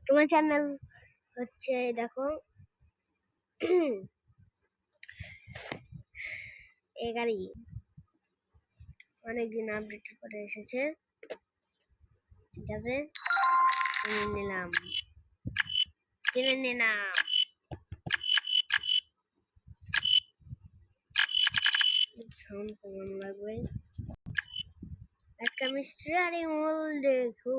তোমার চ্যানেল হচ্ছে দেখো এই গাড়ি অনেকদিন আপডেট করে এসেছে, ঠিক আছে, কিনে নিলাম। সাউন্ড কেমন লাগবে? আজকে আমি স্টিয়ারিং হুইল দেখবো,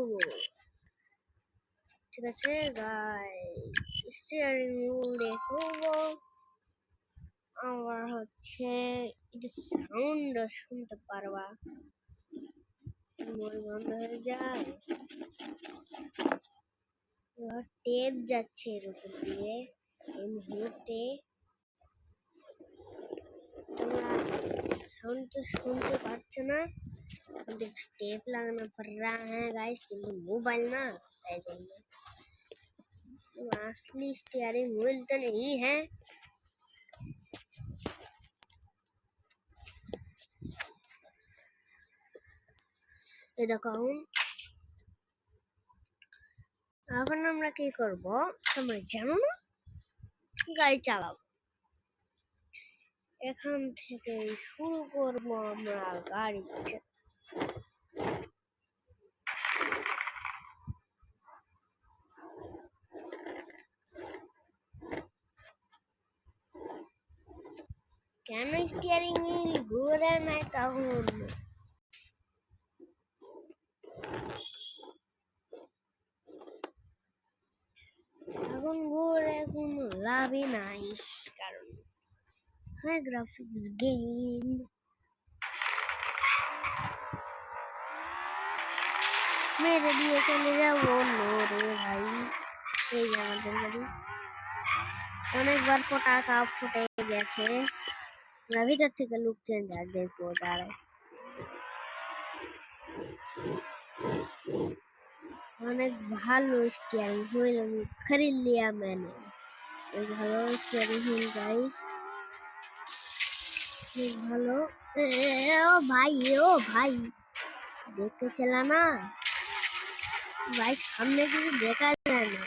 ঠিক আছে গাইস, স্টিয়ারিং হুইল দেখবো। আমার হচ্ছে এটা সাউন্ড শুনতে পারবা, মন বন্ধ হয়ে যায়। টেপ যাচ্ছে এর উপর দিয়ে, এই মুহূর্তে তোমরা সাউন্ড তো শুনতে পারছো না, কিন্তু टेप लगाना पड़ रहा है गाइस, क्योंकि मोबाइल ना, তাই জন্য असली स्टीयरिंग व्हील तो नहीं है। এই দেখো এখন আমরা কি করব তোমরা জানো না, গাড়ি চালাবো। এখান থেকে শুরু করব আমরা গাড়ি। কেন স্টিয়ারিং হুইল ঘুরে না তখন? এখন ঘুরে কোনো লাভই নাই, কারণ হ্যাঁ গ্রাফিক্স গেম। মেরে দিয়ে চলে যাবো রে ভাই। এই যে আমাদের গাড়ি অনেকবার পটাকা ফুটে গেছে, ভিতর থেকে লুক চেঞ্জ আর দেখবো দাঁড়ায়। অনেক ভালো স্টিয়ারিং হুইল আমি खरीद लिया मैंने, एक ভালো স্টিয়ারিং হুইল গাইস, एक ভালো। ও ভাই দেখতে চালানা ভাই, সামনে কিছু দেখা যায় না।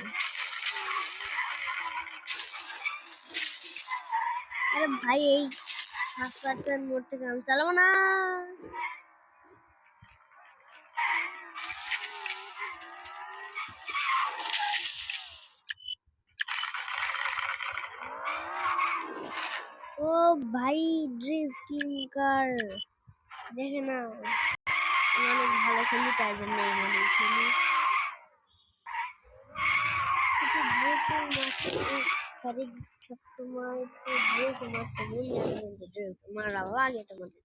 আরে ভাই এই ফার্স্ট পারসন মোড থেকে আমি চালাবো না। ও ভাই ড্রিফটিং কার দেখে না, অনেক ভালো খেলি তাই জন্য এই মনে খেলি। खरीद सब समय तो ड्रिफ्ट मारते भूल जाते, ड्रिफ्ट मारा লাগে তোমাদের।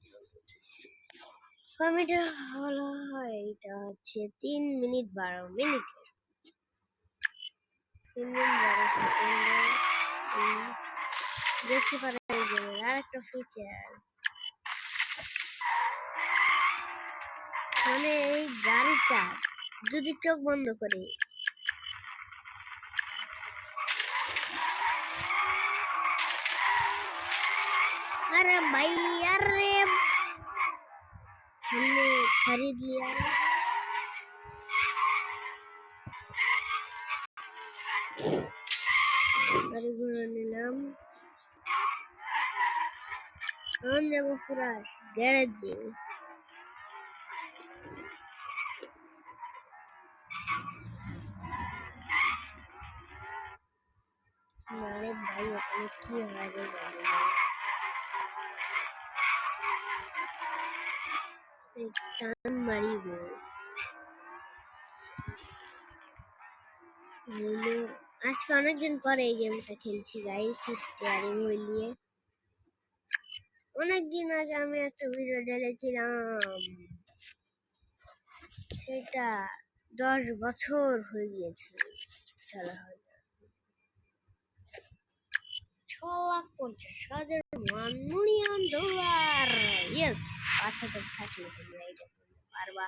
কমিটার হলো এটা হচ্ছে 3 মিনিট 12 মিনিট, 3 মিনিট 12 সেকেন্ড। দেখতে পারেন এই যে আরেকটা ফিচার, মানে এই গাড়িটা যদি চোখ বন্ধ করে अरे भाई अरे हमने खरीद लिया। गाड़ी घोड़ा निलाम हम जब पूरा गैरेज हमारे भाई अपने की आगे एक टान मारी वो আজকে অনেকদিন পরে এই গেমটা খেলছি গাইস স্টিয়ারিং হুইল নিয়ে। অনেকদিন আগে আমি একটা ভিডিও ঢেলেছিলাম, সেটা 10 বছর হয়ে গিয়েছে চলা হয়। 6,50,000 মিলিয়ন ডলার, ইয়েস 5,000 থাকলে তোমরা এটা করতে পারবা।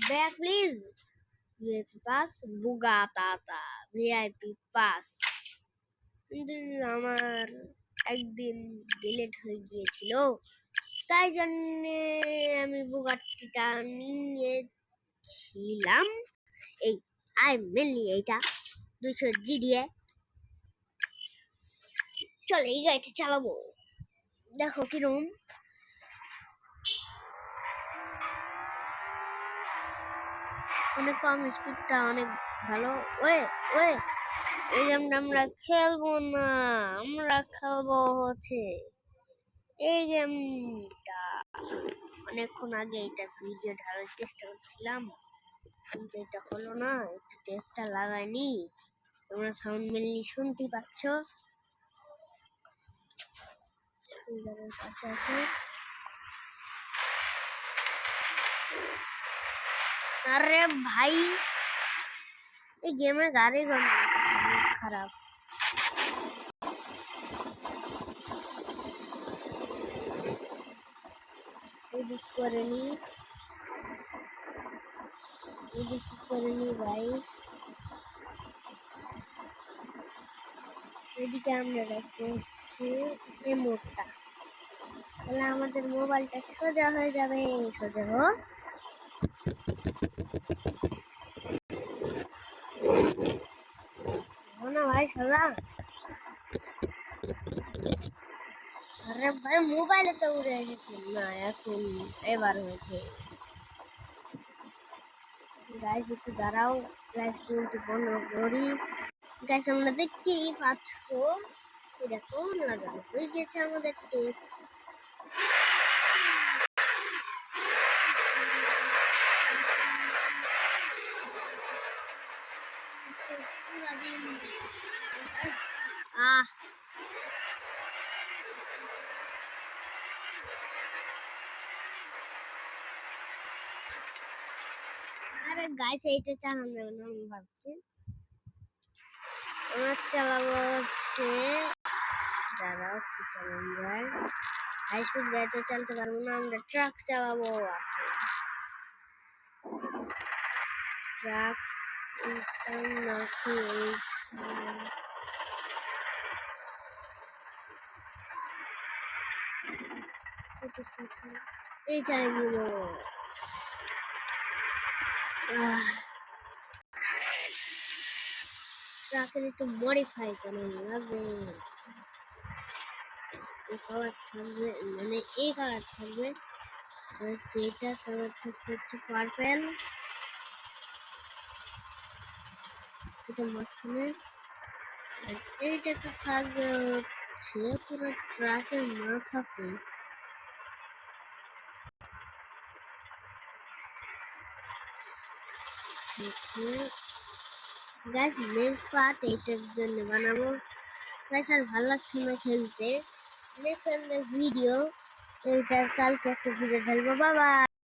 ব্যাক প্লিজ, ভিআইপি পাস বুগাতাতা ভিআইপি পাস, কিন্তু আমার একদিন ডিলিট হয়ে গিয়েছিল, তাই জন্য আমি বুগাটিটা নিয়ে ছিলাম। এই আই মেনলি এইটা 200 জি দিয়ে চল এই গাড়িটা চালাবো। দেখো কিরম অনেক কম, স্পিডটা অনেক ভালো। ওয়ে ওয়ে এই গেমটা আমরা খেলবো না, আমরা খেলবো হচ্ছে এই গেমটা। অনেকক্ষণ আগে এটা ভিডিও ঢালার চেষ্টা করছিলাম, কিন্তু এটা হলো না, একটু টেপটা লাগাইনি। তোমরা সাউন্ড মেনলি শুনতে পাচ্ছ। সুন্দরের কাছে আছে। আরে ভাই এই গেমের গাড়ি খারাপ। এডিট করেনি, এডিট করেনি গাইস। এদিকে আমরা রাখছি এই মোডটা, তাহলে আমাদের মোবাইলটা সোজা হয়ে যাবে। সোজা হো না ভাই, সোজা। আরে ভাই মোবাইলে তো উড়ে গেছে না, এখন এবার হয়েছে। গাইস একটু দাঁড়াও, লাইভটা একটু বন্ধ করি। গাইস আমরা দেখতেই পাচ্ছ এরকম লাগানো হয়ে গেছে আমাদের টেপ। আহ আরে গাইস এইটা চালানো যাবে না, আমি ভাবছি আমরা চালাবো হচ্ছে, দাঁড়াও কি চালানো যায়। হাই স্পিড গাড়িতে চালাতে পারবো না, আমরা ট্রাক চালাবো। ট্রাক নাকি এইটা নিব। ট্রাকের একটু মডিফাই করা লাগবে। এই কালার থাকবে, মানে এই কালার থাকবে, আর যেটা কালার থাকবে হচ্ছে পার্পেল, এটা মাঝখানে। আর এইটা তো থাকবে হচ্ছে পুরো ট্রাকের মাথাতে। গাইস নেক্সট পার্ট এইটার জন্য বানাবো। গাইস আর ভালো লাগছে না খেলতে, নেক্সট ভিডিও এইটার কালকে একটা ভিডিও ঢালবো। বাবা।